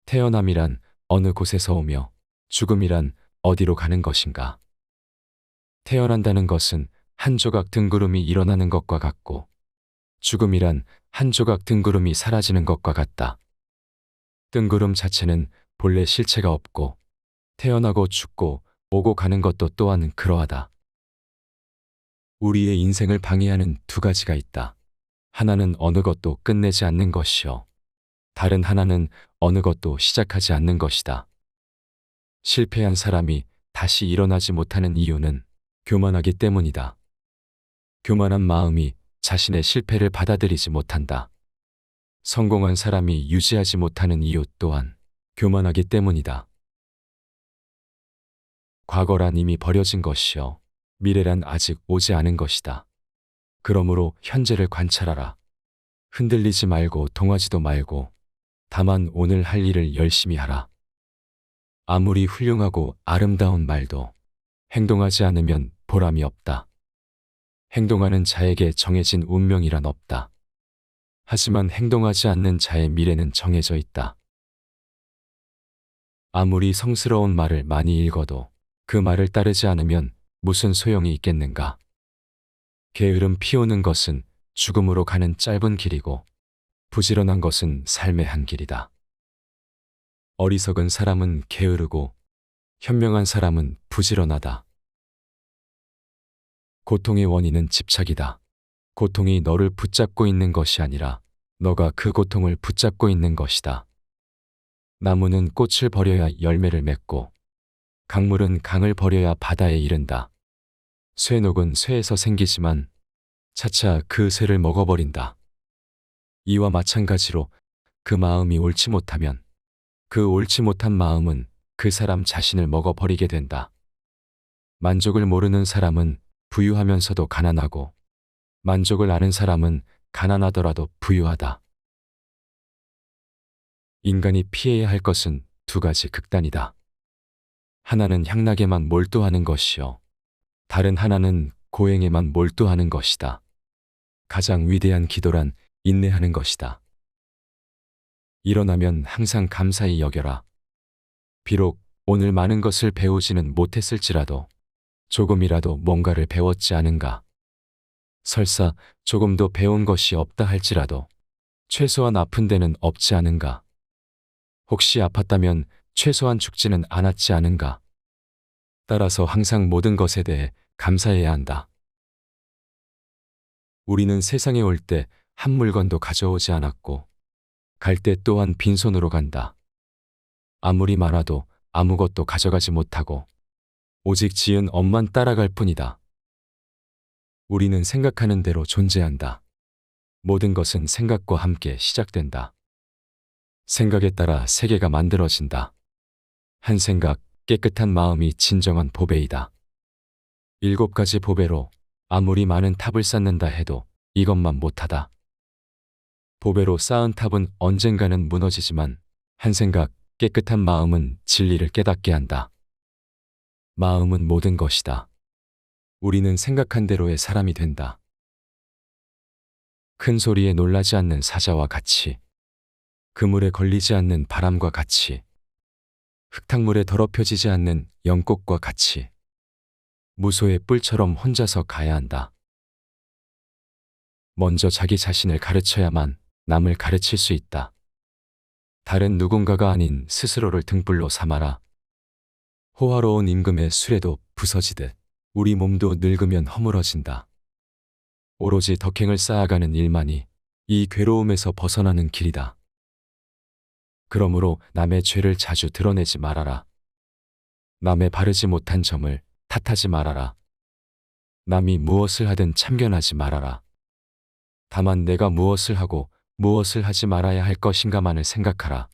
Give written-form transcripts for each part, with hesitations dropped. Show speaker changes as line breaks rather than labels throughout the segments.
태어남이란 어느 곳에서 오며 죽음이란 어디로 가는 것인가. 태어난다는 것은 한 조각 등구름이 일어나는 것과 같고 죽음이란 한 조각 등구름이 사라지는 것과 같다. 등구름 자체는 본래 실체가 없고 태어나고 죽고 오고 가는 것도 또한 그러하다. 우리의 인생을 방해하는 두 가지가 있다. 하나는 어느 것도 끝내지 않는 것이요. 다른 하나는 어느 것도 시작하지 않는 것이다. 실패한 사람이 다시 일어나지 못하는 이유는 교만하기 때문이다. 교만한 마음이 자신의 실패를 받아들이지 못한다. 성공한 사람이 유지하지 못하는 이유 또한 교만하기 때문이다. 과거란 이미 버려진 것이요. 미래란 아직 오지 않은 것이다. 그러므로 현재를 관찰하라. 흔들리지 말고 동하지도 말고 다만 오늘 할 일을 열심히 하라. 아무리 훌륭하고 아름다운 말도 행동하지 않으면 보람이 없다. 행동하는 자에게 정해진 운명이란 없다. 하지만 행동하지 않는 자의 미래는 정해져 있다. 아무리 성스러운 말을 많이 읽어도 그 말을 따르지 않으면 무슨 소용이 있겠는가. 게으름 피우는 것은 죽음으로 가는 짧은 길이고 부지런한 것은 삶의 한 길이다. 어리석은 사람은 게으르고 현명한 사람은 부지런하다. 고통의 원인은 집착이다. 고통이 너를 붙잡고 있는 것이 아니라 너가 그 고통을 붙잡고 있는 것이다. 나무는 꽃을 버려야 열매를 맺고 강물은 강을 버려야 바다에 이른다. 쇠녹은 쇠에서 생기지만 차차 그 쇠를 먹어버린다. 이와 마찬가지로 그 마음이 옳지 못하면 그 옳지 못한 마음은 그 사람 자신을 먹어버리게 된다. 만족을 모르는 사람은 부유하면서도 가난하고 만족을 아는 사람은 가난하더라도 부유하다. 인간이 피해야 할 것은 두 가지 극단이다. 하나는 향락에만 몰두하는 것이요. 다른 하나는 고행에만 몰두하는 것이다. 가장 위대한 기도란 인내하는 것이다. 일어나면 항상 감사히 여겨라. 비록 오늘 많은 것을 배우지는 못했을지라도 조금이라도 뭔가를 배웠지 않은가. 설사 조금도 배운 것이 없다 할지라도 최소한 아픈 데는 없지 않은가. 혹시 아팠다면 최소한 죽지는 않았지 않은가. 따라서 항상 모든 것에 대해 감사해야 한다. 우리는 세상에 올 때 한 물건도 가져오지 않았고 갈 때 또한 빈손으로 간다. 아무리 많아도 아무것도 가져가지 못하고 오직 지은 업만 따라갈 뿐이다. 우리는 생각하는 대로 존재한다. 모든 것은 생각과 함께 시작된다. 생각에 따라 세계가 만들어진다. 한 생각, 깨끗한 마음이 진정한 보배이다. 7가지 보배로 아무리 많은 탑을 쌓는다 해도 이것만 못하다. 보배로 쌓은 탑은 언젠가는 무너지지만 한 생각, 깨끗한 마음은 진리를 깨닫게 한다. 마음은 모든 것이다. 우리는 생각한 대로의 사람이 된다. 큰 소리에 놀라지 않는 사자와 같이, 그물에 걸리지 않는 바람과 같이, 흙탕물에 더럽혀지지 않는 영꽃과 같이, 무소의 뿔처럼 혼자서 가야 한다. 먼저 자기 자신을 가르쳐야만 남을 가르칠 수 있다. 다른 누군가가 아닌 스스로를 등불로 삼아라. 호화로운 임금의 수레도 부서지듯 우리 몸도 늙으면 허물어진다. 오로지 덕행을 쌓아가는 일만이 이 괴로움에서 벗어나는 길이다. 그러므로 남의 죄를 자주 드러내지 말아라. 남의 바르지 못한 점을 탓하지 말아라. 남이 무엇을 하든 참견하지 말아라. 다만 내가 무엇을 하고 무엇을 하지 말아야 할 것인가만을 생각하라.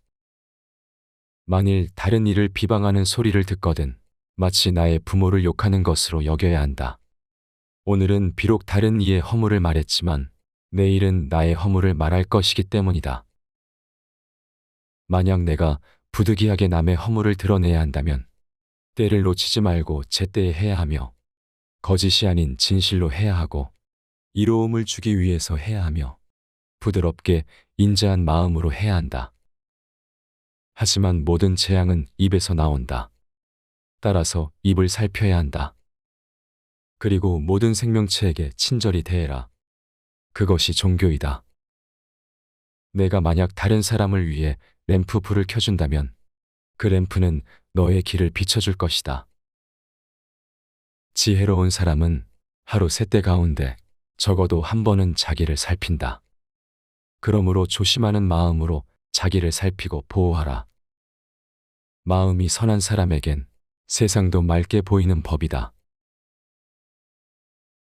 만일 다른 이를 비방하는 소리를 듣거든 마치 나의 부모를 욕하는 것으로 여겨야 한다. 오늘은 비록 다른 이의 허물을 말했지만 내일은 나의 허물을 말할 것이기 때문이다. 만약 내가 부득이하게 남의 허물을 드러내야 한다면 때를 놓치지 말고 제때에 해야 하며 거짓이 아닌 진실로 해야 하고 이로움을 주기 위해서 해야 하며 부드럽게 인자한 마음으로 해야 한다. 하지만 모든 재앙은 입에서 나온다. 따라서 입을 살펴야 한다. 그리고 모든 생명체에게 친절히 대해라. 그것이 종교이다. 내가 만약 다른 사람을 위해 램프 불을 켜준다면 그 램프는 너의 길을 비춰줄 것이다. 지혜로운 사람은 하루 세 때 가운데 적어도 한 번은 자기를 살핀다. 그러므로 조심하는 마음으로 자기를 살피고 보호하라. 마음이 선한 사람에겐 세상도 맑게 보이는 법이다.